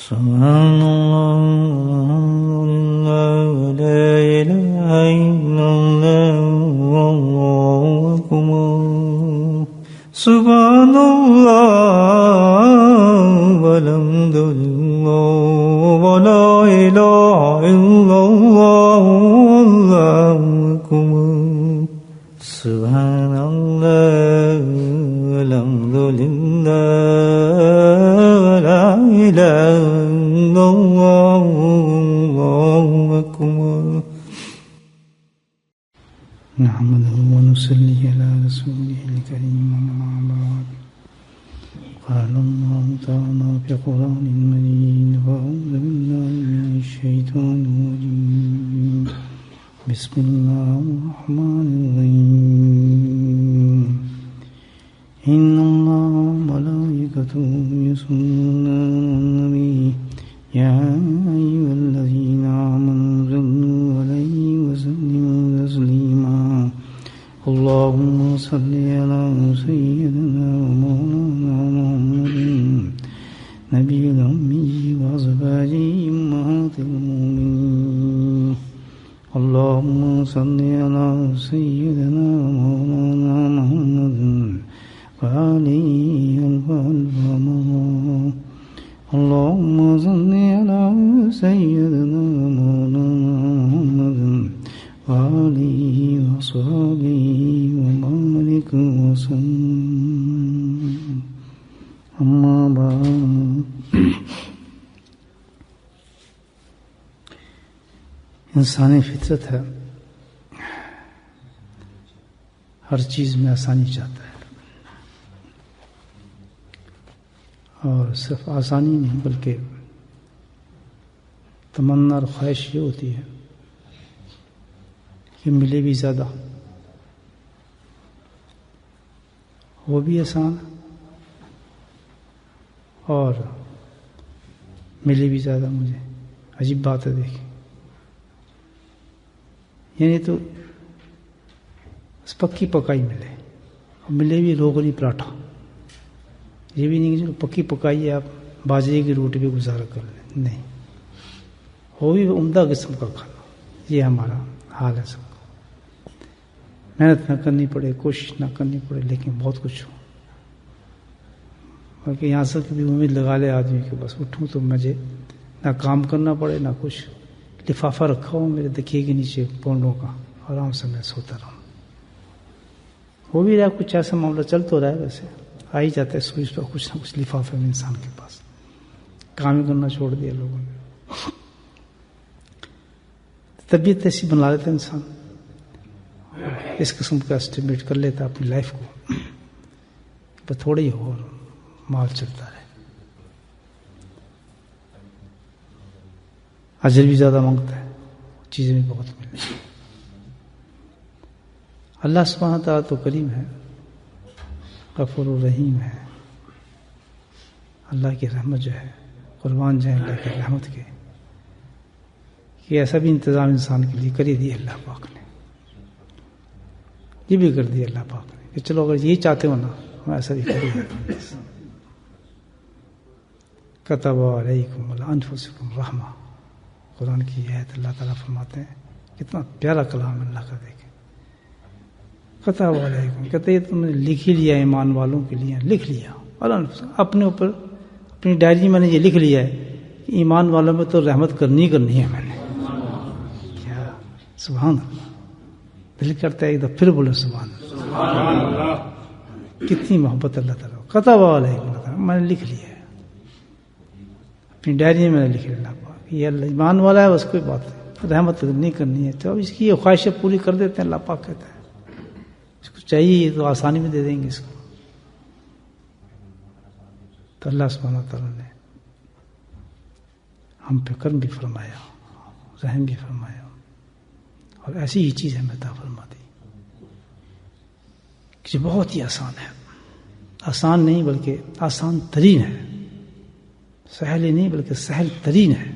سبحان اللہ لا الہ الا اللہ واللہ اکبر سبحان اللہ والحمد للہ ولا الہ الا اللہ واللہ اکبر سبحان اللہ والحمد للہ ولا الہ الا اللہ واللہ اکبر نحمده ونصلي على رسوله الكريم أما بعد قال الله تعالى في القرآن المجيد أعوذ بالله من الشيطان الرجيم بسم الله الرحمن الرحيم إن الله وملائكته يصلون على النبي يا أيها الذين آمنوا صلوا عليه وسلموا تسليما اللهم صل على سيدنا ومولانا محمد نبي الأمي وأزواجه أمهات المؤمنين اللهم صل على سيدنا ومولانا محمد وآله وصحبه اللهم صل على سيدنا ومولانا محمد وآله وصحبه وبارك وسلم أما بعد انسانی فطرت ہے ہر چیز میں آسانی چاہتا ہے اور صرف آسانی نہیں بلکہ تمنا اور خواہش یہ ہوتی ہے کہ ملے بھی زیادہ وہ بھی آسان اور ملے بھی زیادہ مجھے عجیب بات ہے دیکھیں یعنی تو پکی پکائی ملے اور ملے بھی روغنی پراٹھا یہ بھی نہیں کہ پکی پکائی ہے آپ باجرے کی روٹی پہ گزارا کر لیں نہیں وہ بھی عمدہ قسم کا کھانا یہ ہمارا حال ہے سب کا محنت نہ کرنی پڑے کوشش نہ کرنی پڑے لیکن بہت کچھ ہو بلکہ یہاں سے کبھی امید لگا لے آدمی کہ بس اٹھوں تو مجھے نہ کام کرنا پڑے نہ کچھ لفافہ رکھا ہو میرے دیکھیے کے نیچے پونڈوں کا آرام سے میں سوتا رہوں ہو بھی رہا کچھ ایسا معاملہ چل تو رہا ہے ویسے آ ہی جاتا ہے سوئچ پر کچھ نہ کچھ لفافے میں انسان کے پاس کام ہی کرنا چھوڑ دیا لوگوں نے طبیعت ایسی بنا لیتا انسان اس قسم کا اسٹیمیٹ کر لیتا اپنی لائف کو بس تھوڑا ہی ہو اور مال چلتا ہے اجر بھی زیادہ مانگتا ہے چیزیں بھی بہت ملتی ہیں اللہ سبحانہ تعالیٰ تو کریم ہے غفور الرحیم ہے اللہ کی رحمت جو ہے قربان جائیں اللہ کی رحمت کے کہ ایسا بھی انتظام انسان کے لیے کر ہی دیا اللہ پاک نے یہ بھی کر دیا اللہ پاک نے کہ چلو اگر یہی چاہتے ہو نا ہم ایسا بھی کر ہی کتب علیکم علی انفسکم رحمہ قرآن کی آیت اللہ تعالیٰ فرماتے ہیں کتنا پیارا کلام اللہ کا دیکھیں کتب علیکم کہتے ہیں تم نے لکھ ہی لیا ایمان والوں کے لیے لکھ لیا اپنے اوپر اپنی ڈائری میں نے یہ لکھ لیا ہے کہ ایمان والوں میں تو رحمت کرنی ہے میں نے کیا سبحان اللہ دل کرتا ہے ایک دفعہ پھر بولے سبحان اللہ کتنی محبت اللہ تعالیٰ کتب علیکم میں نے لکھ لیا ہے اپنی ڈائری میں نے لکھ لیا یہ اللہ ایمان والا ہے اس کوئی بات نہیں رحمت نہیں کرنی ہے تو اب اس کی یہ خواہشیں پوری کر دیتے ہیں اللہ پاک کہتا ہے اس کو چاہیے تو آسانی میں دے دیں گے اس کو تو اللہ سبحانہ تعالیٰ نے ہم پہ کرم بھی فرمایا رحم بھی فرمایا اور ایسی ہی چیز ہمیں عطا فرما دی کہ بہت ہی آسان ہے آسان نہیں بلکہ آسان ترین ہے سہل ہی نہیں بلکہ سہل ترین ہے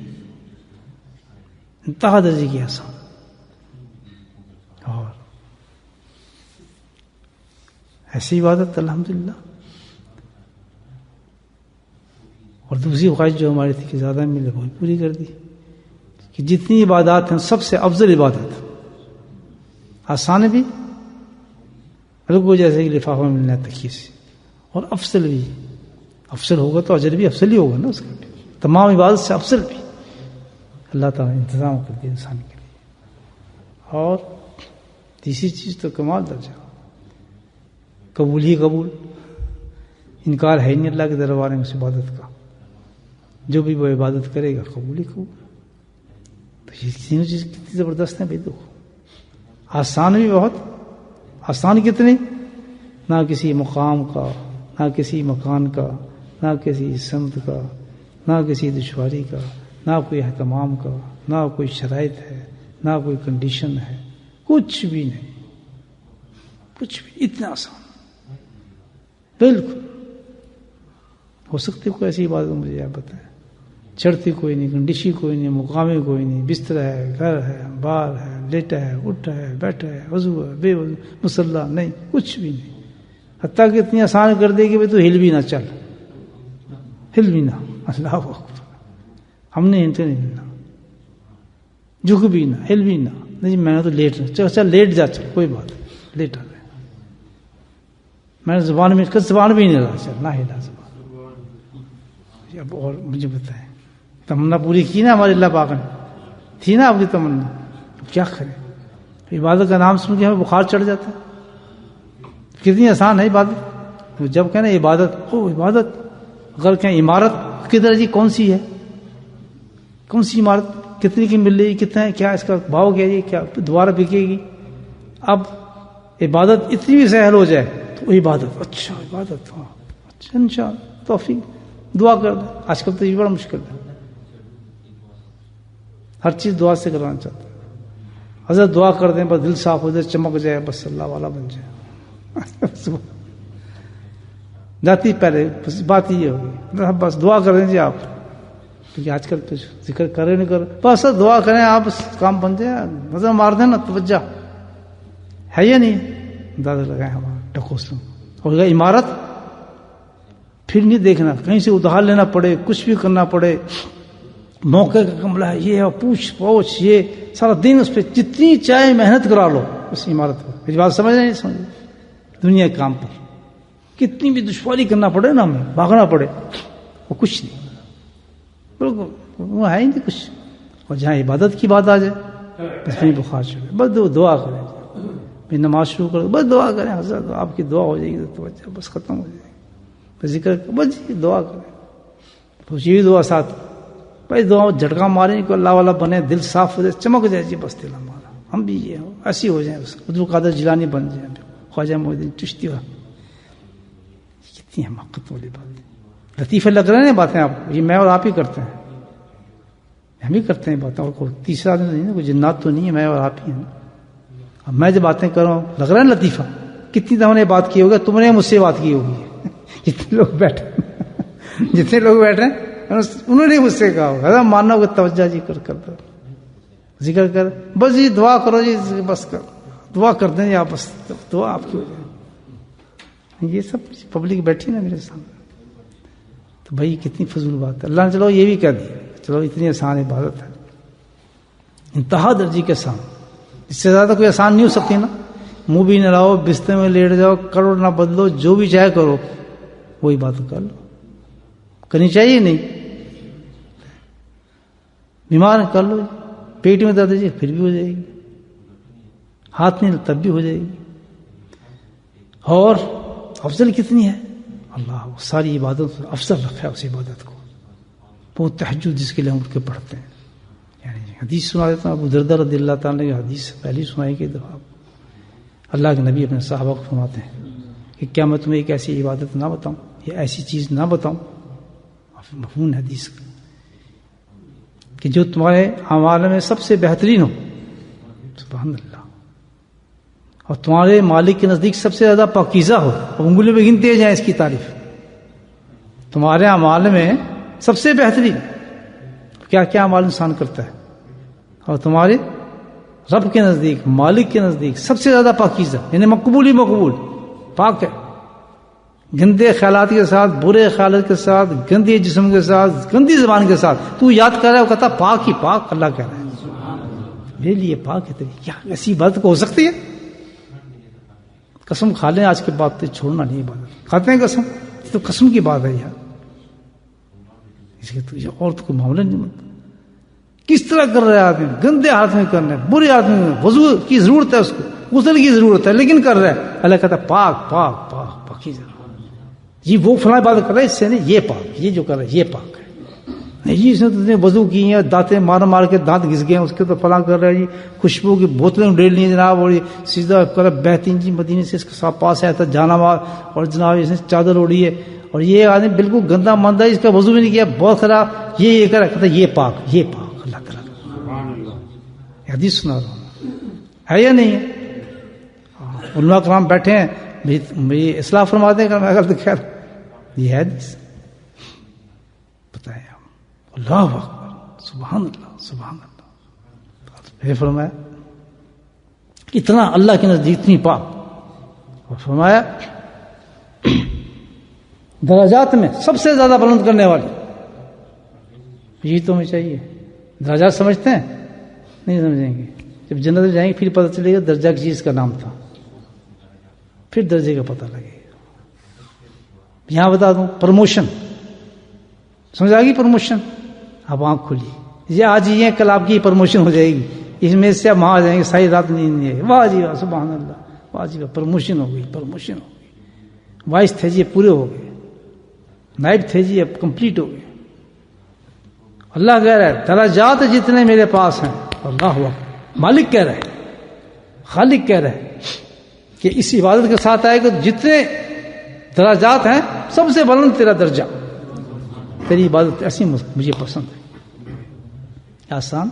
انتہا درجے کی آسان اور ایسی عبادت الحمدللہ اور دوسری خواہش جو ہماری تھی کہ زیادہ ملے وہ پوری کر دی کہ جتنی عبادات ہیں سب سے افضل عبادت آسان بھی بالکل جیسے کہ لفافہ ملنا ہے تکیے سے، اور افضل بھی، افضل ہوگا تو اجر بھی افضل ہی ہوگا نا اس کا بھی، تمام عبادت سے افضل بھی اللہ تعالیٰ نے انتظام کر دیا انسان کے لیے۔ اور تیسری چیز تو کمال درجہ، قبول ہی قبول، انکار ہے نہیں اللہ کے دربار میں اس عبادت کا، جو بھی وہ عبادت کرے گا قبول ہی قبول۔ تو یہ تینوں چیز کتنی زبردست ہیں بھائی، دیکھو آسان بھی بہت، آسان کتنی، نہ کسی مقام کا، نہ کسی مکان کا، نہ کسی سمت کا، نہ کسی دشواری کا، نہ کوئی اہتمام کا، نہ کوئی شرائط ہے، نہ کوئی کنڈیشن ہے، کچھ بھی نہیں، کچھ بھی، اتنا آسان بالکل۔ ہو سکتی کوئی ایسی بات مجھے آپ بتائیں، چڑھتی کوئی نہیں، کنڈیشن کوئی نہیں، مقامی کوئی نہیں، بستر ہے، گھر ہے، بار ہے، لیٹا ہے، اٹھا ہے، بیٹھا ہے، وضو ہے، بے وضو، مصلی نہیں، کچھ بھی نہیں، حتیٰ کہ اتنی آسان کر دے کہ بھائی تو ہل بھی نہ، چل ہل بھی نہ، اللہ اکبر، ہم نے ہلتے نہیں ہلنا، جھک بھی نہ، ہل بھی نہ، نہیں میں نے تو لیٹ رہا، چل لیٹ جا، چل کوئی بات نہیں، لیٹ آ رہے، میں نے زبان میں زبان بھی نہیں رہا، چل نہ ہلا زبان۔ اب اور مجھے بتائیں، تمنا پوری کی نا ہمارے اللہ پاک نے، تھی نا آپ کی تمنا، اب کیا کریں؟ عبادت کا نام سن کے ہمیں بخار چڑھ جاتا ہے، کتنی آسان ہے عبادت، جب کہنا عبادت، او عبادت، اگر کہیں عمارت کدھر جی، کون سی ہے، کون سی عمارت، کتنی کی مل رہی، کتنا ہے، کیا اس کا بھاؤ کیا جی، کیا دوبارہ بکے گی؟ اب عبادت اتنی بھی سہل ہو جائے تو عبادت، اچھا عبادت، ہاں اچھا انشاءاللہ توفیق، دعا کر دیں، آج کل تو یہ بڑا مشکل ہے، ہر چیز دعا سے کرانا چاہتا ہے، حضرت دعا کر دیں بس دل صاف ہو جائے، چمک جائے، بس اللہ والا بن جائے جاتی پہلے بات یہ ہوگی، بس دعا کر دیں جی آپ، کیونکہ آج کل کچھ ذکر کرے نہیں کرے، بس دعا کریں آپ، کام بن جائے، نظر مار دیں نا، توجہ ہے یا نہیں، اندازہ لگائیں ہمارا ٹکوس اور عمارت، پھر نہیں دیکھنا، کہیں سے ادھار لینا پڑے، کچھ بھی کرنا پڑے، موقع کا کملہ ہے، یہ ہے، پوچھ پوچھ، یہ سارا دن اس پہ جتنی چاہے محنت کرا لو اس عمارت پر، میری بات سمجھ نہیں سمجھ، دنیا کے کام پر کتنی بھی دشواری کرنا پڑے نا، ہمیں بھاگنا پڑے، وہ کچھ نہیں، بالکل وہ ہے ہی نہیں کچھ، اور جہاں عبادت کی بات آ جائے بس میں بخار چڑھے، بس دعا کریں، میں نماز شروع کرو بس دعا کریں، حضرت آپ کی دعا ہو جائے گی تو بس ختم ہو جائے گی، بس ذکر بس جی دعا کریں، یہ بھی دعا ساتھ، بھائی دعا جھٹکا ماریں کہ اللہ والا بنے، دل صاف ہو جائے، چمک جائے جی، بس دل ہمارا، ہم بھی یہ ایسی ہو جائیں، بس عبد القادر جیلانی بن جائیں، خواجہ معین الدین چشتی، کتنی حماقت والی بات، لطیفے لگ رہے ہیں باتیں آپ کو، یہ میں اور آپ ہی کرتے ہیں، ہم ہی کرتے ہیں باتیں، اور کوئی تیسرا نہیں ہے، کوئی جنات تو نہیں ہے، میں اور آپ ہی ہیں، اب میں جو باتیں کر رہا ہوں لگ رہا ہے لطیفہ، کتنی دفعہ نے بات کی ہوگی، تم نے مجھ سے بات کی ہوگی، جتنے لوگ بیٹھے انہوں نے مجھ سے کہا ہوگا، ماننا ہوگا توجہ جی کر دو، ذکر کر، بس جی دعا کرو جی، بس کر دعا کر دیں یا بس دعا آپ کی ہو جائے، یہ سب پبلک بیٹھی نا میرے سامنے، تو بھائی کتنی فضول بات ہے، اللہ نے چلو یہ بھی کہہ دیا، چلو اتنی آسان عبادت ہے، انتہا درجے کے آسان، اس سے زیادہ کوئی آسان نہیں ہو سکتی نا، منہ بھی نہ لاؤ، بستر میں لیٹ جاؤ، کروڑ نہ بدلو، جو بھی چاہے کرو، وہی بات کر لو، کرنی چاہیے نہیں، بیمار کر لو، پیٹ میں درد ہے پھر بھی ہو جائے گی، ہاتھ نہیں تب بھی ہو جائے گی، اور افضل کتنی ہے، اللہ ساری عبادت افضل رکھا ہے اس عبادت کو، وہ تہجد جس کے لیے ہم اٹھ کے پڑھتے ہیں، یعنی حدیث سنا دیتا ہوں، ابو درداء رضی اللہ تعالیٰ نے حدیث پہلی سنائی کہ اللہ کے نبی اپنے صحابہ کو فرماتے ہیں کہ کیا میں تمہیں ایک ایسی عبادت نہ بتاؤں، یا ایسی چیز نہ بتاؤں، مفہوم حدیث کا، کہ جو تمہارے اعمال میں سب سے بہترین ہو، سبحان اللہ، اور تمہارے مالک کے نزدیک سب سے زیادہ پاکیزہ ہو، اور انگلیوں میں گنتے جائیں اس کی تعریف، تمہارے اعمال میں سب سے بہترین، کیا کیا اعمال انسان کرتا ہے، اور تمہارے رب کے نزدیک، مالک کے نزدیک سب سے زیادہ پاکیزہ، یعنی مقبول ہی مقبول، پاک ہے، گندے خیالات کے ساتھ، برے خیالات کے ساتھ، گندے جسم کے ساتھ، گندی زبان کے ساتھ تو یاد کر رہا ہے، وہ کہتا پاک ہی پاک اللہ کہہ رہا ہے میرے لیے پاک ہے تیری. کیا ایسی بات کو ہو سکتی ہے؟ قسم کھا لیں آج کے بعد چھوڑنا نہیں بات. کھاتے ہیں قسم، تو قسم کی بات ہے یار، اس کے تو اور تو کوئی معاملہ نہیں بنتا. کس طرح کر رہا ہے آدمی، گندے ہاتھ میں کرنا ہے، برے ہاتھ میں، وضو کی ضرورت ہے اس کو، غسل کی ضرورت ہے، لیکن کر رہا ہے. اللہ کہتا ہے پاک پاک پاک پاکیزہ. جی وہ فلاں بات کر رہا ہے، اس سے نہیں، یہ پاک، یہ جو کر رہا ہے یہ پاک ہے. نہیں جی اس نے تو وضو کی ہیں، دانتیں مار مار کے دانت گھس گئے ہیں اس کے، تو فلاں کر رہا ہے جی، خوشبو کی بوتلیں ڈیل لی جناب، اور سیدھا کر بہترین جی مدینے سے اس کے ساتھ پاس آیا تھا جانا مار، اور جناب اس نے چادر اوڑی ہے، اور یہ آدمی بالکل گندا مندہ ہے، اس کا وضو بھی نہیں کیا، بہت خراب، یہ کر رہا ہے، یہ پاک، یہ پاک اللہ تعالیٰ. حدیث سنا رہا ہوں، ہے یا نہیں ہے؟ علماء کرام بیٹھے ہیں، میری اصلاح فرما دیں گا میں اگر تو خیر یہ ہے حدیث. بتائیں اللہ اکبر، سبحان اللہ سبحان اللہ. پھر فرمایا اتنا اللہ کے نزدیک اتنی پاک، اور فرمایا درجات میں سب سے زیادہ بلند کرنے والی. یہی تو ہمیں چاہیے. درجات سمجھتے ہیں؟ نہیں سمجھیں گے. جب جنت میں جائیں گے پھر پتہ چلے گا درجہ کی چیز کا نام تھا، پھر درجے کا پتہ لگے گا. یہاں بتا دوں پروموشن، سمجھ آ گئی پروموشن؟ اب آنکھ کھلی، یہ آج ہی ہے کل آپ کی پروموشن ہو جائے گی، اس میں سے آپ وہاں آ جائیں گے، ساری رات نیند نہیں آئے گی. واہ جی واہ سبحان اللہ، واہ جی واہ پروموشن ہو گئی، پروموشن ہو گئی. وائس تھے جی پورے ہو گئے، نائب تھے جی اب کمپلیٹ ہو گئے. اللہ کہہ رہا ہے درجات جتنے میرے پاس ہیں، اللہ مالک کہہ رہا ہے، خالق کہہ رہا ہے کہ اس عبادت کے ساتھ آئے کہ جتنے درجات ہیں سب سے بلند تیرا درجہ، تیری عبادت ایسی مجھے پسند ہے، آسان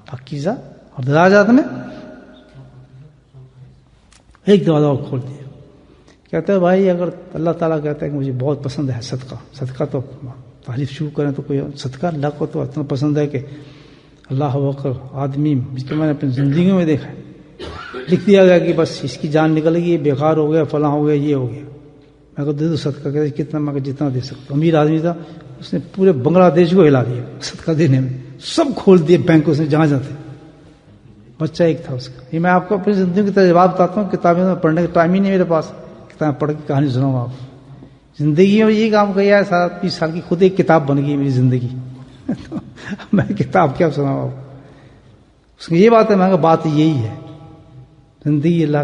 پاکیزہ. اور درجات میں ایک دروازہ اور کھول دیا. کہتا ہے بھائی اگر اللہ تعالیٰ کہتا ہے کہ مجھے بہت پسند ہے صدقہ، صدقہ تو تعریف شروع کریں تو کوئی صدقہ اللہ کو تو اتنا پسند ہے کہ اللہ اکبر. آدمی جس کو میں نے اپنی زندگی میں دیکھا ہے، لکھ دیا گیا کہ بس اس کی جان نکل گئی، بیکار ہو گیا، فلاں ہو گیا، یہ ہو گیا. میں کو دے دو صدقہ، کہتے کتنا؟ میں کہ جتنا دے سکتا ہوں. امیر آدمی تھا، اس نے پورے بنگلہ دیش کو ہلا دیا صدقہ دینے میں، سب کھول دیے بینک اس نے جہاں جاتے. بچہ ایک تھا اس کا. یہ میں آپ کو اپنی زندگی کے تجربات بتاتا ہوں، کتابیں میں پڑھنے کا ٹائم ہی نہیں میرے پاس، کتاب پڑھ کے کہانی سناؤں آپ. زندگی میں یہ کام کیا ہے، 20 سال کی خود ایک کتاب بن گئی میری زندگی. میں کتاب کیا سناؤں آپ. اس کی یہ بات ہے، میں بات یہی ہے، زندگی اللہ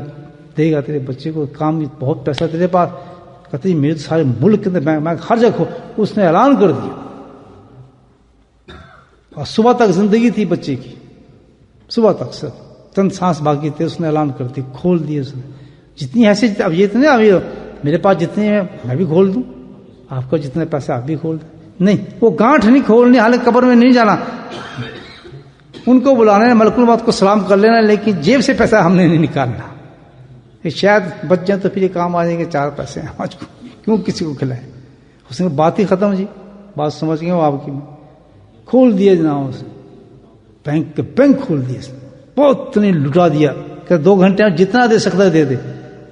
دے گا تیرے بچے کو، کام بہت پیسہ تیرے پاس. کہتے میرے تو سارے ملک کے اندر میں ہر جگہ. اس نے اعلان کر دیا، اور صبح تک زندگی تھی بچے کی، صبح تک سر چند سانس باقی تھے، اس نے اعلان کر دی، کھول دیے اس نے. جتنی حیثیت اب یہ تو نہیں ابھی میرے پاس جتنے ہیں میں بھی کھول دوں، آپ کو جتنے پیسے آپ بھی کھول دیں. نہیں، وہ گانٹھ نہیں کھولنی، حالانکہ قبر میں نہیں جانا، ان کو بلانا ہے، ملک الموت کو سلام کر لینا، لیکن جیب سے پیسہ ہم نے نہیں نکالنا. شاید بچ جائیں تو پھر یہ کام آ جائیں گے 4 پیسے آج کو کیوں کسی کو کھلائیں. اس نے بات ہی ختم جی، بات سمجھ گئے ہو آپ کی. کھول دیے جناب اس نے، بینک کھول دیے اس نے، بہت نہیں لٹا دیا کہ 2 گھنٹے میں جتنا دے سکتا دے دے.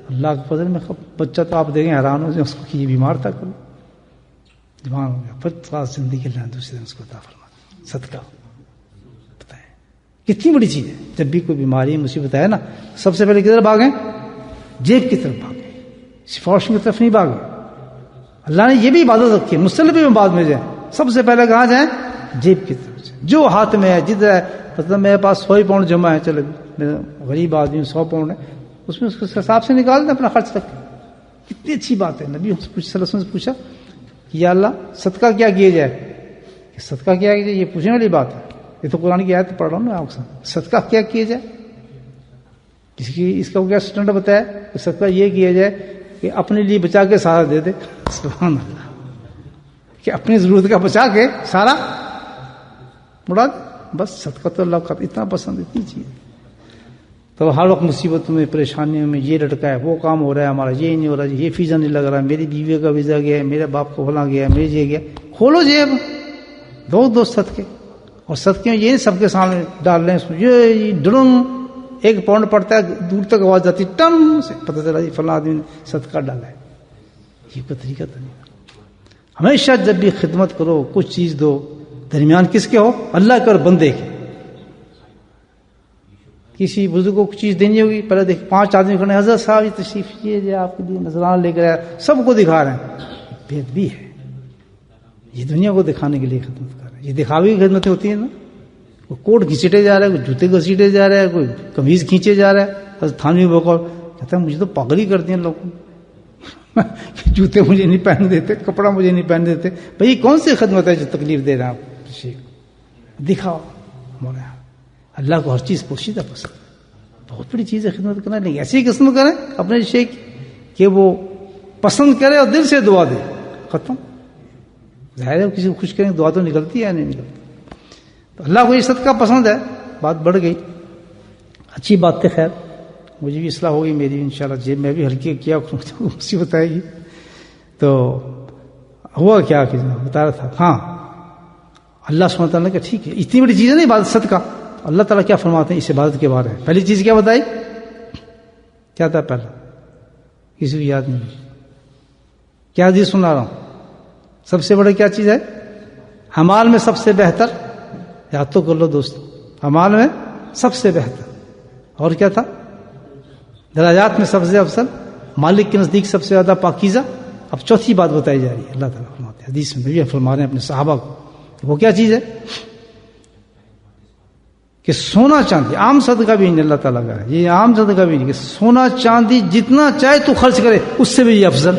اللہ کے فضل میں بچہ تو آپ دیکھیں حیران ہو جائیں اس کو کہ یہ بیمار تھا، کل جوان ہو گیا، 50 زندگی اللہ دوسرے دن اس کو عطا فرما. صدقہ بتائیں کتنی بڑی چیز ہے. جب بھی کوئی بیماری مصیبت ہے نا، سب سے پہلے کدھر بھاگیں؟ جیب کی طرف بھاگیں، سفارش کی طرف نہیں بھاگیں. اللہ نے یہ بھی عبادت رکھی ہے، مستلب میں بعد میں جائیں، سب سے پہلے کہاں جائیں؟ جیب کی طرف جائیں. جو ہاتھ میں ہے جدھر ہے، مطلب میرے پاس 100 پاؤنڈ جمع ہے، چلو غریب آدمی 100 پاؤنڈ ہے، اس میں اس کے حساب سے نکال دیں اپنا خرچ تک. کتنی اچھی بات ہے. نبی صلی اللہ علیہ وسلم سے پوچھا کہ یا اللہ صدقہ کیا کیا جائے؟ صدقہ کیا کیا جائے؟ یہ پوچھنے والی بات ہے. یہ تو قرآن کی آیت پڑھ رہا ہوں میں آپ کے ساتھ. صدقہ کیا کیا جائے؟ اس کا کیا اسٹینڈرڈ بتایا کہ صدقہ یہ کیا جائے کہ اپنے لیے بچا کے سارا دے دے. سبحان اللہ، کہ اپنی ضرورت کا بچا کے سارا مراد. بس صدقہ تو اللہ کا اتنا پسند، اتنی چیز. تو ہر وقت مصیبتوں میں، پریشانیوں میں، یہ لٹکا ہے، وہ کام ہو رہا ہے ہمارا، یہ نہیں ہو رہا، یہ ویزا نہیں لگ رہا، میری بیوی کا ویزا گیا ہے، میرے باپ کو فلاں گیا ہے، میرے یہ گیا. کھولو جیب، دو صدقے. اور صدقے میں یہ نہیں سب کے سامنے ڈال لیں، یہ ڈرنگ 1 پاؤنڈ پڑتا ہے، دور تک آواز جاتی ٹم سے پتہ چلا جی فلاں آدمی نے صدقہ ڈالا ہے. یہ کوئی طریقہ تو نہیں. ہمیشہ جب بھی خدمت کرو، کچھ چیز دو، درمیان کس کے ہو؟ اللہ کے اور بندے کے. کسی بزرگ کو کچھ چیز دینی ہوگی، پہلے دیکھ 5 آدمی کھڑے، حضرت صاحب یہ تشریف یہ آپ کے لیے نذرانہ لے کر آیا، سب کو دکھا رہے ہیں. بید بھی ہے، یہ دنیا کو دکھانے کے لیے خدمت کر رہے ہیں. یہ دکھاوے کی خدمتیں ہوتی ہیں نا. کوئی کوٹ گھسیٹے جا رہا ہے، کوئی جوتے گھسیٹے جا رہا ہے، کوئی قمیض کھینچے جا رہا ہے. حضرت تھانوی بقول کہتا ہے مجھے تو پاگل ہی کرتے ہیں لوگ، جوتے مجھے نہیں پہن دیتے، کپڑا مجھے نہیں پہن دیتے. بھائی کون سی خدمت ہے جو تکلیف دے رہا ہے آپ؟ دکھاؤ. مولانا اللہ کو ہر چیز پوشیدہ پسند، بہت بڑی چیز ہے خدمت کرنا، لیکن ایسی قسم کریں اپنے شیخ کہ وہ پسند کرے اور دل سے دعا دے. ختم. ظاہر ہے کسی کو خوش کریں دعا تو نکلتی ہے یا نہیں نکلتی. تو اللہ کو یہ صدقہ پسند ہے. بات بڑھ گئی، اچھی بات تھی. خیر مجھے بھی اصلاح ہوگی میری انشاءاللہ، جیب میں بھی ہلکی کیا مصیبت آئے گی. تو ہوا کیا کہ بتا رہا تھا، ہاں اللہ سبحانہ تعالیٰ نے کہا ٹھیک ہے اتنی بڑی چیز ہے نا عبادت صدقہ. اللہ تعالیٰ کیا فرماتے ہیں اس عبادت کے بارے میں؟ پہلی چیز کیا بتائی؟ کیا تھا پہلا؟ کسی کو یاد نہیں. کیا حدیث سنا رہا ہوں؟ سب سے بڑی کیا چیز ہے؟ اعمال میں سب سے بہتر، یاد تو کر لو دوست، اعمال میں سب سے بہتر. اور کیا تھا؟ درجات میں سب سے افضل، مالک کے نزدیک سب سے زیادہ پاکیزہ. اب چوتھی بات بتائی جا رہی ہے. اللہ تعالیٰ فرماتے ہیں حدیث میں، نبی فرما رہے ہیں اپنے صحابہ کو، وہ کیا چیز ہے؟ کہ سونا چاندی، عام صدقہ بھی نہیں اللہ تعالیٰ کا ہے، یہ عام صدقہ بھی نہیں، کہ سونا چاندی جتنا چاہے تو خرچ کرے اس سے بھی یہ افضل.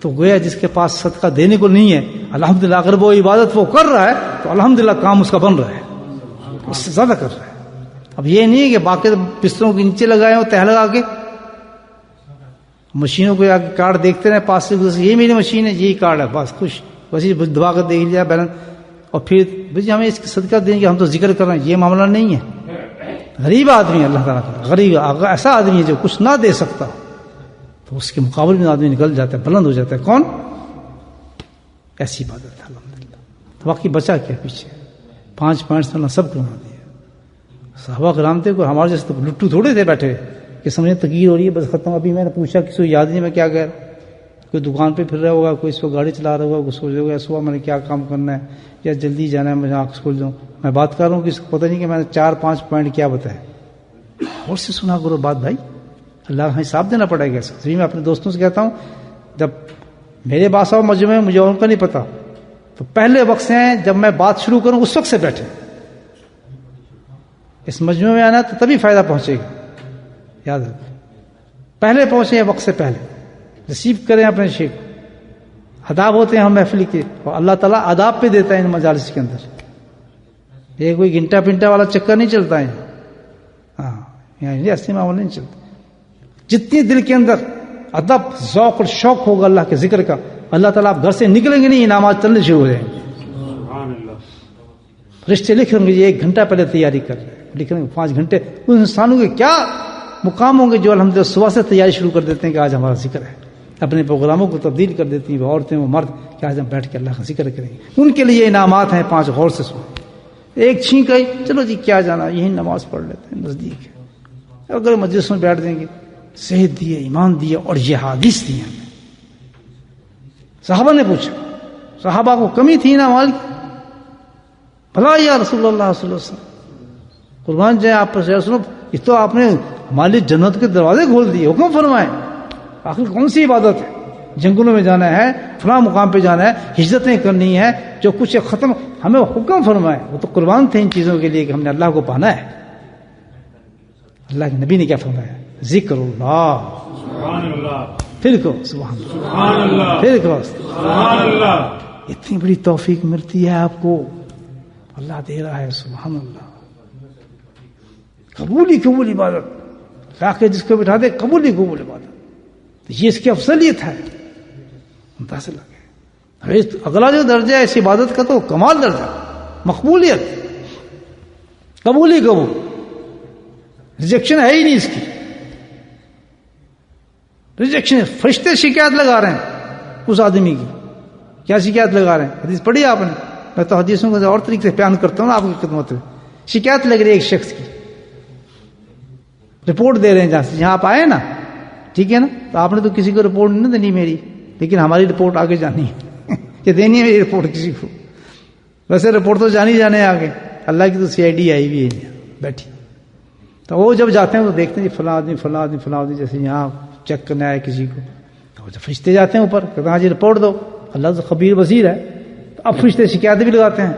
تو گویا جس کے پاس صدقہ دینے کو نہیں ہے، الحمدللہ اگر وہ عبادت وہ کر رہا ہے تو الحمدللہ کام اس کا بن رہا ہے، اس سے زیادہ کر رہا ہے. اب یہ نہیں ہے کہ باقی بستروں کے نیچے لگائے ہو تہ لگا کے، مشینوں کو آگے کارڈ دیکھتے رہے پاس سے گزر، یہ میری مشین ہے یہی کارڈ ہے بس خوش، بس یہ دبا کر دیکھ لیا بیلنس، اور پھر بھائی ہمیں اس کی صدقہ دیں گے، ہم تو ذکر کر رہے ہیں. یہ معاملہ نہیں ہے. غریب آدمی اللہ تعالیٰ کا غریب ایسا آدمی ہے جو کچھ نہ دے سکتا تو اس کے مقابلے میں آدمی نکل جاتا ہے، بلند ہو جاتا ہے. کون؟ ایسی عبادت ہے الحمدللہ. تو باقی بچا کیا پیچھے؟ 5 پوائنٹ سے اللہ سب کو بنا دیا. صحابہ کرام تھے، کوئی ہمارے جیسے تو لٹو تھوڑے تھے بیٹھے کہ سمجھے تقریر ہو رہی ہے بس ختم. ابھی میں نے پوچھا کسی کو یاد نہیں میں کیا کہہ رہا. کوئی دکان پہ پھر رہا ہوگا، کوئی اس کو گاڑی چلا رہا ہوگا، کوئی سوچ رہا ہوگا صبح میں نے کیا کام کرنا ہے یا جلدی جانا ہے میں آنکھ کھول جاؤں. میں بات کر رہا ہوں کسی کو پتہ نہیں کہ میں نے 4-5 پوائنٹ کیا بتایا. اور سے سنا کرو بات بھائی، اللہ کا حساب دینا پڑے گا. میں اپنے دوستوں سے کہتا ہوں جب میرے پاس آؤ مجمع میں، مجھے ان کا نہیں پتا تو پہلے وقت سے ہیں جب میں بات شروع کروں اس وقت سے بیٹھے. اس مجمع میں آنا تو تبھی فائدہ پہنچے گا. یاد رکھیں پہلے پہنچے وقت سے پہلے، ریسیو کریں اپنے شیخ. آداب ہوتے ہیں ہم محفل کے، اور اللہ تعالیٰ آداب پہ دیتا ہے ان مجالس کے اندر. یہ کوئی گھنٹا پنٹا والا چکر نہیں چلتا ہے. ہاں یعنی ایسے معاملہ نہیں چلتا. جتنی دل کے اندر ادب ذوق اور شوق ہوگا اللہ کے ذکر کا، اللہ تعالیٰ آپ گھر سے نکلیں گے نہیں انعامات چلنے شروع ہو جائیں گے. رشتے لکھ رہے گے 1 گھنٹہ پہلے تیاری کر رہے ہیں، لکھ رہے ہیں 5 گھنٹے. ان انسانوں کے کیا مقام ہوں گے جو الحمدللہ صبح سے تیاری شروع کر دیتے ہیں کہ آج ہمارا ذکر ہے. اپنے پروگراموں کو تبدیل کر دیتی ہیں وہ عورتیں وہ مرد کہ آج ہم بیٹھ کے اللہ کا ذکر کریں گے. ان کے لیے انعامات ہیں 5. غور سے سنیں. ایک چھینک آئی چلو جی کیا جانا، یہی نماز پڑھ لیتے ہیں نزدیک ہے. اگر مجلس میں بیٹھ دیں گے صحت دیے ایمان دیے اور یہ حدیث دی ہمیں. صحابہ نے پوچھا، صحابہ کو کمی تھی نا مال کی. بھلا یا رسول اللہ صلی اللہ علیہ وسلم قربان جائے آپ پر سنو، یہ تو آپ نے ہماری جنت کے دروازے کھول دیے. حکم فرمائے آخر کون سی عبادت ہے؟ جنگلوں میں جانا ہے، فلاں مقام پہ جانا ہے، ہجرتیں کرنی ہے، جو کچھ ختم ہمیں حکم فرمائے. وہ تو قربان تھے ان چیزوں کے لیے کہ ہم نے اللہ کو پانا ہے. اللہ کے نبی نے کیا فرمایا؟ ذکر اللہ. سبحان اللہ. پھر کہو سبحان اللہ. سبحان اللہ. پھر کہو سبحان اللہ. اتنی بڑی توفیق ملتی ہے آپ کو، اللہ دے رہا ہے. سبحان اللہ. قبول ہی قبول عبادت لا کے جس کو بٹھا دے قبول ہی قبول عبادت. یہ اس کی افضلیت ہے. متاثر لگے اگلا جو درجہ ہے اس عبادت کا تو کمال درجہ، مقبولیت، قبول ہی قبول، ریجیکشن ہے ہی نہیں اس کی. ریجیکشن فرشتے شکایت لگا رہے ہیں اس آدمی کی. کیا شکایت لگا رہے ہیں؟ حدیث پڑھی آپ نے؟ میں تو حدیثوں کو اور طریقے سے بیان کرتا ہوں آپ کی خدمت میں. شکایت لگ رہی ہے ایک شخص کی، رپورٹ دے رہے ہیں جہاں آپ آئے نا ٹھیک ہے نا. تو آپ نے تو کسی کو رپورٹ نہیں دینی میری, لیکن ہماری رپورٹ آگے جانی ہے کہ دینی ہے میری رپورٹ کسی کو. ویسے رپورٹ تو جانے آگے, اللہ کی تو CID آئی ہوئی ہے بیٹھی. تو وہ جب جاتے ہیں تو دیکھتے ہیں فلاں آدمی جیسے یہاں چیک کرنے آئے کسی کو, تو جب فرشتے جاتے ہیں اوپر کہتے ہیں ہاں جی رپورٹ دو. اللہ تو خبیر بصیر ہے, تو اب فرشتے شکایتیں بھی لگاتے ہیں.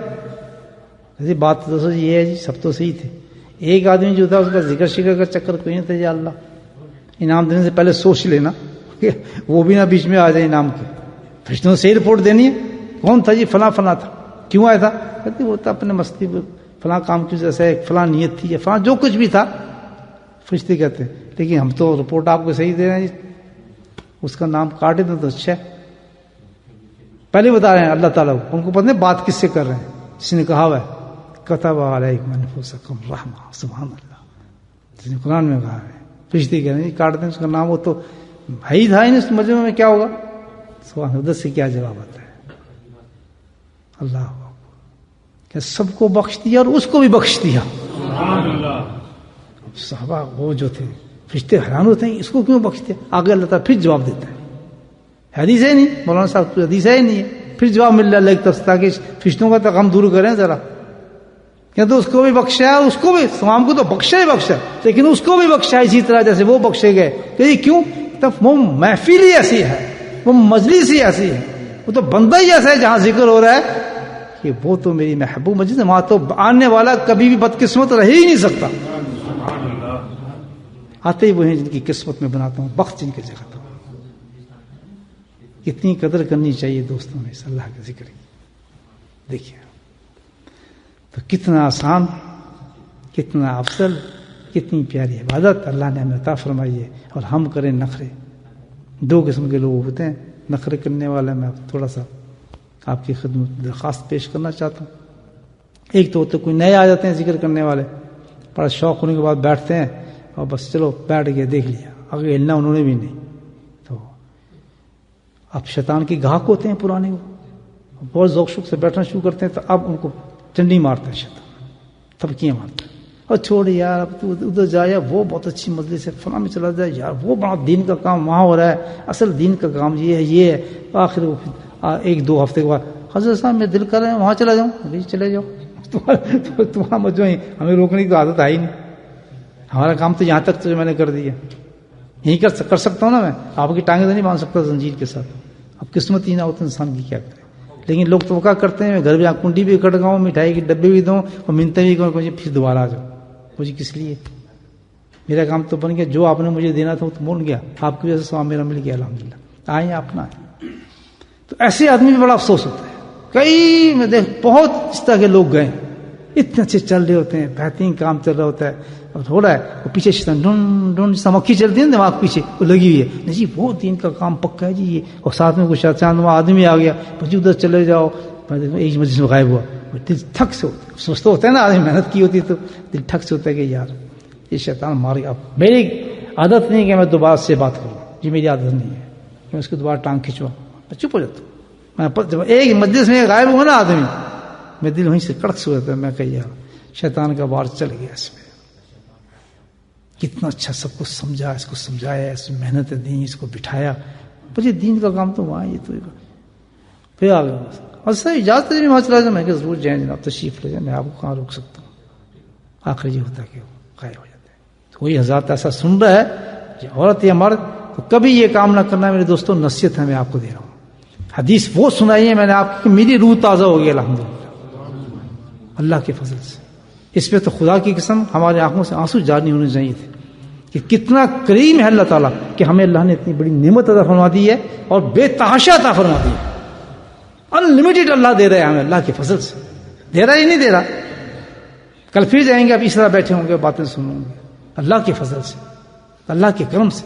جی بات تو دوستو یہ ہے جی, سب تو صحیح تھے. ایک آدمی جو تھا اس کا ذکر شکر کا چکر کوئی نہیں تھا. یا اللہ انعام دینے سے پہلے سوچ لینا کہ وہ بھی نہ بیچ میں آ جائے انعام کے. فرشتوں سے صحیح رپورٹ دینی ہے. کون تھا جی؟ فلاں تھا. کیوں آیا تھا؟ کہتے وہ تھا اپنے مستی فلاں کام کی وجہ سے, فلاں نیت تھی, یا فلاں جو کچھ بھی تھا. فرشتے کہتے ہیں لیکن ہم تو رپورٹ آپ کو صحیح دے رہے ہیں جی, اس کا نام کاٹے تو اچھا ہے. پہلے بتا رہے ہیں اللہ تعالیٰ کو, ان کو پتہ نہیں بات کس سے کر رہے ہیں. جس نے کہا ہوا ہے کتب علیکم انفسکم رحمہ, سبحان اللہ, جس نے قرآن میں کہا ہے. فرشتے کہہ رہے ہیں کاٹ دیں اس کا نام, وہ تو ہے ہی تھا ہی نہیں, اس مجمع میں کیا ہوگا. سبحان اللہ, سے کیا جواب آتا ہے. اللہ کہ سب کو بخش دیا اور اس کو بھی بخش دیا. سبحان اللہ. صحابہ وہ جو تھے فرشتے حیران ہوتے ہیں اس کو کیوں بخش دیا. آگے اللہ تعالیٰ پھر جواب دیتا ہے. حدیث ہے نہیں مولانا صاحب, حدیث ہے نہیں ہے. پھر جواب مل رہا اللہ کی طرف سے, تاکہ فرشتوں کا تو غم دور کریں ذرا. کہ تو اس کو بھی بخشا ہے, اس کو بھی سوام کو تو بخشا ہی بخشا, لیکن اس کو بھی بخشا اسی طرح جیسے وہ بخشے گئے. کہ یہ کیوں؟ تب وہ محفل ہی ایسی ہے, وہ مجلس ہی ایسی ہے, وہ تو بندہ ہی ایسا ہے جہاں ذکر ہو رہا ہے کہ وہ تو میری محبوب مجلس ہے. وہاں تو آنے والا کبھی بھی بدقسمت رہ ہی نہیں سکتا. آتے ہی وہ ہیں جن کی قسمت میں بناتا ہوں, بخت جن کے جگہ. کتنی قدر کرنی چاہیے دوستوں میں اس اللہ کا ذکر کی. دیکھیے تو کتنا آسان, کتنا افضل, کتنی پیاری عبادت اللہ نے ہمیں عطا فرمائی ہے. اور ہم کریں نخرے. دو قسم کے لوگ ہوتے ہیں نخرے کرنے والے. میں تھوڑا سا آپ کی خدمت درخواست پیش کرنا چاہتا ہوں. ایک تو ہوتے کوئی نئے آ جاتے ہیں ذکر کرنے والے, بڑا شوق ہونے کے بعد بیٹھتے ہیں اور بس چلو بیٹھ گئے, دیکھ لیا, آگے ہلنا انہوں نے بھی نہیں. تو اب شیطان کے گاہک ہوتے ہیں پرانے, کو بہت ذوق شوق سے بیٹھنا شروع کرتے ہیں. تو اب ان کو چنڈی مارتا ہے شیطان, تھپکیاں مارتا ہے. اور چھوڑ یار, اب تو ادھر جا, یا وہ بہت اچھی مجلس ہے فلاں میں چلا جائے, یار وہ بڑا دین کا کام وہاں ہو رہا ہے, اصل دین کا کام یہ ہے. آخر وہ ایک دو ہفتے کے بعد حضرت صاحب میں دل کر رہے ہیں وہاں چلا جاؤں. ابھی چلے جاؤ, تمہارا مجمع ہی, ہمیں روکنے کی تو عادت آئی نہیں. ہمارا کام تو یہاں تک تو میں نے کر دیا, یہی کر سکتا ہوں نا میں. آپ کی ٹانگیں تو نہیں باندھ سکتا زنجیر کے ساتھ. اب قسمت ہی نہ ہو تو انسان کی کیا کرے. لیکن لوگ توقع کرتے ہیں, گھر میں کنڈی بھی کٹ گاؤں, مٹھائی کے ڈبے بھی دوں, اور منتیں بھی کروں, پھر دوبارہ آ جاؤ. مجھے کس لیے؟ میرا کام تو بن گیا, جو آپ نے مجھے دینا تھا وہ تو بن گیا, آپ کی وجہ سے سواب میرا مل گیا الحمدللہ. آئیں اپنا. تو ایسے آدمی بھی بڑا افسوس ہوتا ہے. کئی میں دیکھ بہت اس طرح کے لوگ گئے, اتنے اچھے چل رہے ہوتے ہیں, بہترین کام چل رہا ہوتا ہے, اور ہو رہا ہے وہ پیچھے شیطان ڈون ڈون سمکھی چلتی ہے نا دماغ پیچھے, وہ لگی ہوئی ہے. نہیں جی وہ دین کا کام پکا ہے جی یہ, اور ساتھ میں کچھ چاند آدمی آ گیا, جی ادھر چلے جاؤ, ایک مجلس میں غائب ہوا. دل تھک سے سوچتا ہوتا ہے نا آدمی, محنت کی ہوتی ہے تو دل تھک سے ہوتا ہے کہ یار یہ شیطان مار گیا. میری عادت نہیں کہ میں دوبارہ سے بات کروں, جی میری عادت نہیں ہے میں اس کو دوبارہ ٹانگ کھینچوا, میں چپ ہو جاتا ہوں. جب ایک مجلس میں غائب ہوا نا آدمی, میں دل وہیں سے کڑک سے ہوتا ہے. میں کہ یار شیطان کا وار چل گیا اس میں. کتنا اچھا سب کو سمجھا, اس کو سمجھایا, اس میں محنت دی, اس کو بٹھایا. بھائی دین کا کام تو وہاں, یہ تو پھر آ گیا. اور سر اجازت نہیں, وہاں چلا جاؤ. میں کہ ضرور جائیں جناب, تشریف لے جائیں, میں آپ کو کہاں روک سکتا ہوں. آخر یہ ہوتا کہ وہ غائب ہو جاتے ہیں. کوئی حضرات ایسا سن رہا ہے کہ عورت یا مرد, تو کبھی یہ کام نہ کرنا. میرے دوستوں نصیحت ہے, میں آپ کو دے رہا ہوں. حدیث وہ سنائی ہے میں نے آپ کی, میری روح تازہ ہو گئی الحمدللہ اللہ کے فضل سے. اس پہ تو خدا کی قسم ہمارے آنکھوں سے آنسو جاری ہونے چاہیے تھے کہ کتنا کریم ہے اللہ تعالیٰ کہ ہمیں اللہ نے اتنی بڑی نعمت عطا فرما دی ہے, اور بے تحاشا عطا فرما دی ہے. انلمیٹڈ اللہ دے رہا ہے ہمیں, اللہ کے فضل سے دے رہا ہی نہیں دے رہا. کل پھر جائیں گے, اب اس طرح بیٹھے ہوں گے, باتیں سنوں گے. اللہ کے فضل سے, اللہ کے کرم سے,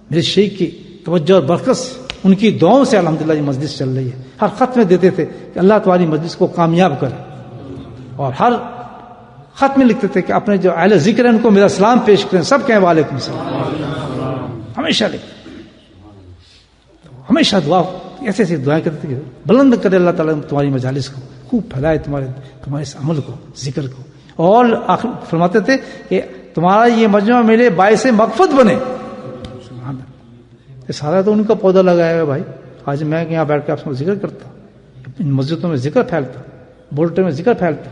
میرے شیخ کی توجہ اور برکت سے, ان کی دعاؤں سے الحمدللہ یہ مجلس چل رہی ہے. ہر خط میں دیتے تھے کہ اللہ تمہاری مجلس کو کامیاب کرے, اور ہر خط میں لکھتے تھے کہ اپنے جو اہل ذکر ہیں ان کو میرا سلام پیش کریں. سب کہیں وعلیکم السلام, ہمیشہ لکھتے, ہمیشہ دعا ایسے ایسی دعائیں کرتے تھے. بلند کرے اللہ تعالیٰ تمہاری مجالس کو, خوب پھیلائے تمہارے اس عمل کو, ذکر کو. اور فرماتے تھے کہ تمہارا یہ مجمع میرے باعث مغفرت بنے. یہ سارا تو ان کا پودا لگایا ہے بھائی. آج میں یہاں بیٹھ کے آپ سے ذکر کرتا ہوں, ان مسجدوں میں ذکر پھیلتا, بولٹے میں ذکر پھیلتا,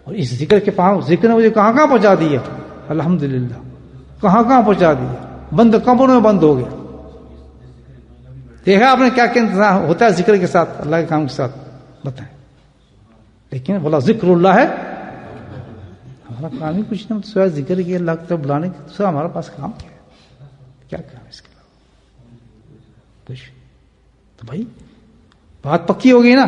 اور اس ذکر کے پاؤں ذکر نے مجھے کہاں کہاں پہنچا دیا, الحمدللہ کہاں کہاں پہنچا دیا. بند قبروں میں بند ہو گیا. دیکھا آپ نے کیا کیا انتظام ہوتا ہے ذکر کے ساتھ, اللہ کے کام کے ساتھ, بتائیں. لیکن بولا ذکر اللہ ہے, ہمارا کام ہی کچھ نہیں سوائے ذکر کی, اللہ کی طرف بلانے کی. دوسرا ہمارا پاس کام کیا ہے؟ کیا کام ہے اس کے علاوہ کچھ؟ تو بھائی بات پکی ہو گئی نا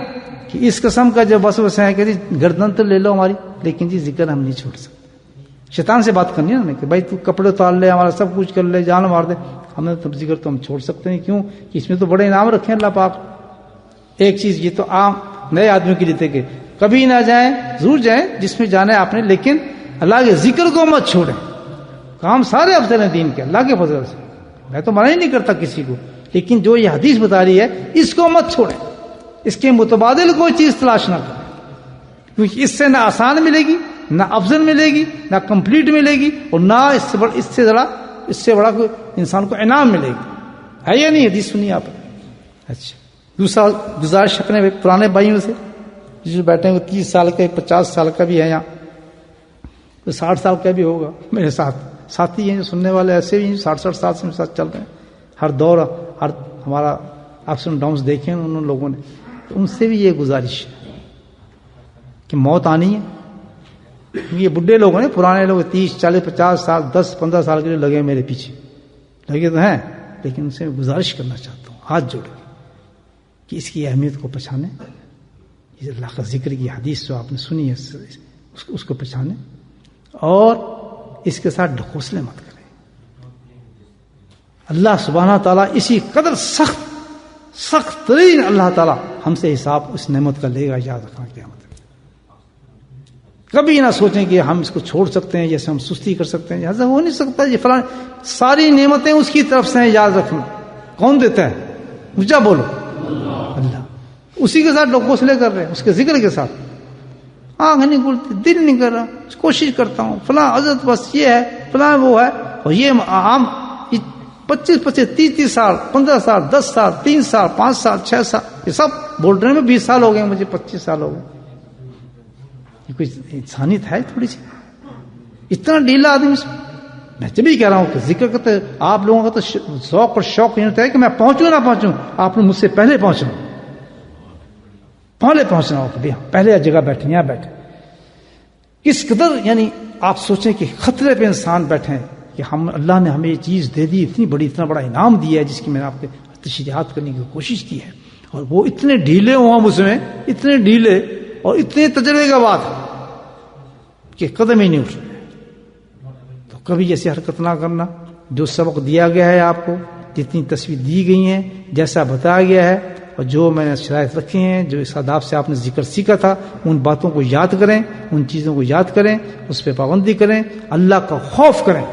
کہ اس قسم کا جو بس وس ہے کہ جی گردن تو لے لو ہماری, لیکن جی ذکر ہم نہیں چھوڑ سکتے. شیطان سے بات کرنی ہے نا کہ بھائی تو کپڑے اتار لے, ہمارا سب کچھ کر لے, جان مار دے, ہمیں تو ذکر تو ہم چھوڑ سکتے ہیں. کیوں کہ اس میں تو بڑے انعام رکھے ہیں اللہ پاک. ایک چیز یہ تو عام نئے آدمیوں کے لیے تھے کہ کبھی نہ جائیں, ضرور جائیں جس میں جانا ہے آپ نے, لیکن اللہ کے ذکر کو مت چھوڑیں. کام سارے افضل ہیں دین کے اللہ کے فضل سے, میں تو منع ہی نہیں کرتا کسی کو, لیکن جو یہ حدیث بتا رہی ہے اس کو مت چھوڑیں. اس کے متبادل کوئی چیز تلاش نہ کریں, کیونکہ اس سے نہ آسان ملے گی, نہ افضل ملے گی, نہ کمپلیٹ ملے گی, اور نہ اس سے بڑا کوئی انسان کو انعام ملے گی. ہے یا نہیں؟ حدیث سنیے آپ. اچھا, دوسرا گزارش اپنے پرانے بھائیوں سے جو بیٹھے ہیں, 30 سال کا 50 سال کا بھی ہے یہاں, 60 سال کا بھی ہوگا میرے ساتھ. ساتھی ہیں جو سننے والے ایسے بھی ہیں 60 سال سے میرے ساتھ چل رہے ہیں. ہر دور ہر ہمارا اپس اینڈ ڈاؤنس دیکھے ان لوگوں نے, تو ان سے بھی یہ گزارش ہے کہ موت آنی ہے. یہ بڈھے لوگ ہیں, پرانے لوگ 30 40 50 سال 10 15 سال کے لیے لگے میرے پیچھے, لگے تو ہیں, لیکن ان سے میں گزارش کرنا چاہتا ہوں ہاتھ جوڑ کے کہ اس کی اہمیت کو پہچانیں. یہ اللہ کا ذکر کی حدیث جو آپ نے سنی ہے اس کو پہچانیں, اور اس کے ساتھ ڈھکوسلے مت کریں. اللہ سبحانہ تعالیٰ اسی قدر سخت ترین اللہ تعالیٰ ہم سے حساب اس نعمت کا لے گا, یاد رکھنا. قیامت کبھی نہ سوچیں کہ ہم اس کو چھوڑ سکتے ہیں, جیسے ہم سستی کر سکتے ہیں, ایسا ہو نہیں سکتا. یہ فلاں ساری نعمتیں اس کی طرف سے ہیں, یاد رکھنا. کون دیتا ہے؟ مجھے بولو, اللہ. اسی کے ساتھ لوگ حوصلے کر رہے ہیں, اس کے ذکر کے ساتھ. آنکھ نہیں کھلتی, دل نہیں کر رہا, کوشش کرتا ہوں فلاں حضرت بس یہ ہے, فلاں وہ ہے, اور یہ عام 25 30 سال 15 سال 10 سال 3 سال 5 سال 6 سال یہ سب بول رہے ہیں. 20 سال ہو گئے مجھے, 25 سال ہو گئے. یہ کوئی انسانیت ہے تھوڑی سی؟ اتنا ڈھیلا آدمی. میں جب بھی کہہ رہا ہوں کہ ذکر کرتے آپ لوگوں کا تو ذوق اور شوق یہ ہوتا ہے کہ میں پہنچوں نہ پہنچوں, آپ نے مجھ سے پہلے پہنچنا ہو. پہلے جگہ بیٹھے, یہاں بیٹھے. کس قدر یعنی آپ سوچیں کہ خطرے پہ انسان بیٹھے ہیں کہ ہم اللہ نے ہمیں یہ چیز دے دی, اتنا بڑا انعام دیا ہے, جس کی میں نے آپ کو تشریحات کرنے کی کوشش کی ہے, اور وہ اتنے ڈھیلے ہوں ہم اس میں, اتنے ڈھیلے اور اتنے تجربے کا بات کہ قدم ہی نہیں اٹھ رہے. تو کبھی ایسی حرکت نہ کرنا. جو سبق دیا گیا ہے آپ کو, جتنی تصویر دی گئی ہیں, جیسا بتایا گیا ہے, اور جو میں نے شرائط رکھی ہیں, جو اس آداب سے آپ نے ذکر سیکھا تھا, ان باتوں کو یاد کریں, ان چیزوں کو یاد کریں, اس پہ پابندی کریں, اللہ کا خوف کریں.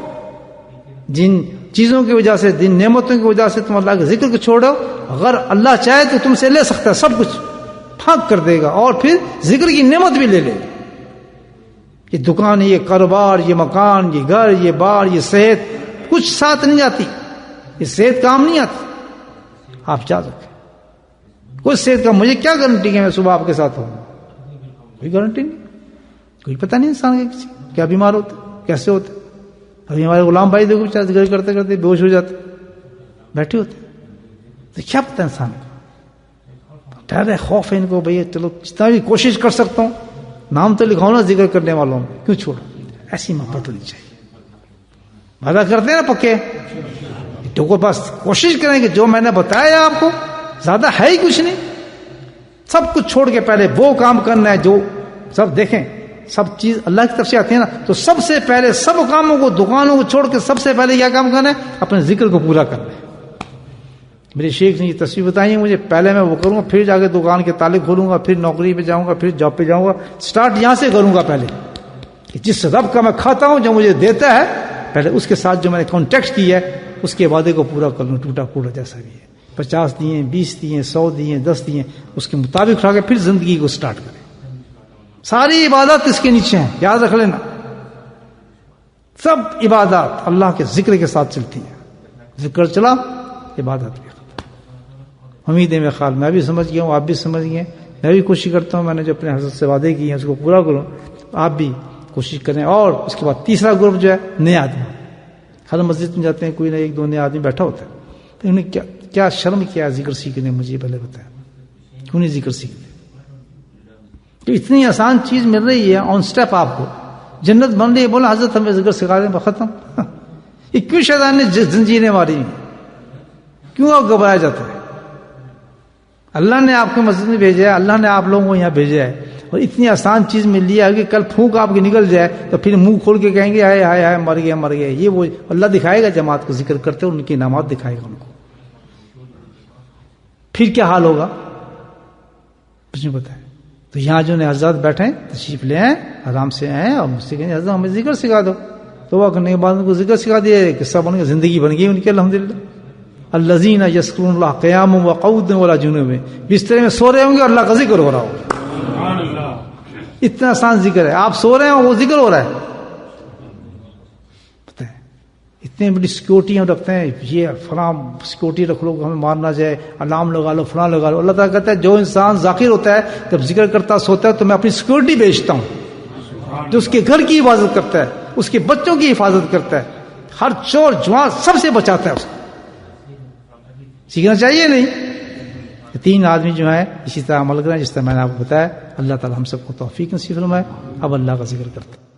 جن چیزوں کی وجہ سے, جن نعمتوں کی وجہ سے تم اللہ کے ذکر کو چھوڑو, اگر اللہ چاہے تو تم سے لے سکتا ہے سب کچھ, پھانک کر دے گا, اور پھر ذکر کی نعمت بھی لے لے گا. یہ دکان, یہ کاروبار, یہ مکان, یہ گھر, یہ بار, یہ صحت, کچھ ساتھ نہیں آتی. یہ صحت کام نہیں آتی. آپ یاد رکھیں, کوئی صحت کا مجھے کیا گارنٹی ہے میں صبح آپ کے ساتھ ہوں؟ کوئی گارنٹی نہیں. کوئی پتہ نہیں انسان کا کسی کیا بیمار ہوتا, کیسے ہوتا. ابھی ہمارے غلام بھائی دیکھو بیچارے ذکر کرتے کرتے بے ہوش ہو جاتے, بیٹھے ہوتے. تو کیا پتہ انسان کو, ڈر ہے, خوف ہے ان کو. بھائی چلو جتنا بھی کوشش کر سکتا ہوں, نام تو لکھاؤ نا ذکر کرنے والوں میں, کیوں چھوڑو؟ ایسی محبت ہونی چاہیے. وعدہ کرتے ہیں نا پکے, تو کو بس کوشش کریں کہ جو میں نے بتایا آپ کو زیادہ ہے ہی کچھ نہیں, سب کچھ چھوڑ کے پہلے وہ کام کرنا ہے جو سب دیکھیں, سب چیز اللہ کی طرف سے آتی ہے نا. تو سب سے پہلے سب کاموں کو, دکانوں کو چھوڑ کے سب سے پہلے کیا کام کرنا ہے؟ اپنے ذکر کو پورا کرنا ہے. میرے شیخ نے یہ تصویر بتائی ہے مجھے, پہلے میں وہ کروں گا, پھر جا کے دکان کے تالے کھولوں گا, پھر نوکری پہ جاؤں گا, پھر جاب پہ جاؤں گا. سٹارٹ یہاں سے کروں گا پہلے, کہ جس رب کا میں کھاتا ہوں, جو مجھے دیتا ہے, پہلے اس کے ساتھ جو میں نے کانٹیکٹ کیا ہے اس کے وعدے کو پورا کر لوں, ٹوٹا پھوٹا جیسا بھی ہے. 50 دیے, 20 دیے, 100 دیے, 10 دیے, اس کے مطابق اٹھا کے پھر زندگی کو سٹارٹ کریں. ساری عبادت اس کے نیچے ہیں, یاد رکھ لینا. سب عبادات اللہ کے ذکر کے ساتھ چلتی ہیں. ذکر چلا عبادت بھی ختم۔ امید ہے میں خیال میں بھی سمجھ گیا ہوں، آپ بھی سمجھ گئے، میں بھی کوشش کرتا ہوں، میں نے جو اپنے حضرت سے وعدے کیے ہیں اس کو پورا کروں، آپ بھی کوشش کریں۔ اور اس کے بعد تیسرا گروپ جو ہے نئے آدمی، ہر مسجد میں جاتے ہیں کوئی نہ ایک دو نئے آدمی بیٹھا ہوتا ہے، تو انہیں کیا شرم کیا ذکر سیکھنے، مجھے پہلے بتائیں کیوں نہیں ذکر سیکھتے؟ تو اتنی آسان چیز مل رہی ہے آن سٹیپ، آپ کو جنت بن رہی ہے، بولا حضرت ہمیں ذکر سکھا دیں، ختم۔ یہ کیوں شیطان نے زنجیریں ماری ہیں؟ کیوں آپ گھبرائے جاتے ہیں؟ اللہ نے آپ کو مسجد میں بھیجا ہے، اللہ نے آپ لوگوں کو یہاں بھیجا ہے، اور اتنی آسان چیز مل رہی ہے کہ کل پھونک آپ کی نکل جائے تو پھر منہ کھول کے کہیں گے ہائے ہائے ہائے مر گیا مر گیا۔ یہ وہ اللہ دکھائے گا جماعت کو ذکر کرتے، ان کی انعامات دکھائے گا ان کو، پھر کیا حال ہوگا کچھ نہیں پتا ہے۔ تو یہاں جو حضرات بیٹھے ہیں تشریف لے آئیں، آرام سے آئیں اور مجھ سے کہیں حضرت ہمیں ذکر سکھا دو، تو وہ کرنے کے بعد ان کو ذکر سکھا دیا، قصہ بن گیا، زندگی بن گئی ان کی الحمدللہ۔ الذین یذکرون اللہ قیاما وقعودا وعلی جنوبہم، بسترے میں سو رہے ہوں گے اور اللہ کا ذکر ہو رہا ہوگا۔ اتنا آسان ذکر ہے، آپ سو رہے ہیں وہ ذکر ہو رہا ہے۔ پتہ ہے اتنے بڑی سیکورٹیاں رکھتے ہیں، یہ فلاں سیکورٹی رکھ لو ہمیں مار نہ جائے، الارم لگا لو فلاں لگا لو۔ اللہ تعالیٰ کہتا ہے جو انسان ذاکر ہوتا ہے جب ذکر کرتا سوتا ہے تو میں اپنی سیکورٹی بھیجتا ہوں، جو اس کے گھر کی حفاظت کرتا ہے، اس کے بچوں کی حفاظت کرتا ہے، ہر چور جوان سب سے بچاتا ہے اس کو۔ سیکھنا چاہیے نہیں؟ تین آدمی جو ہیں اسی طرح عمل کریں جس طرح میں نے آپ کو بتایا۔ اللہ تعالی ہم سب کو توفیق نصیب فرمائے۔ اب اللہ کا ذکر کرتے ہیں۔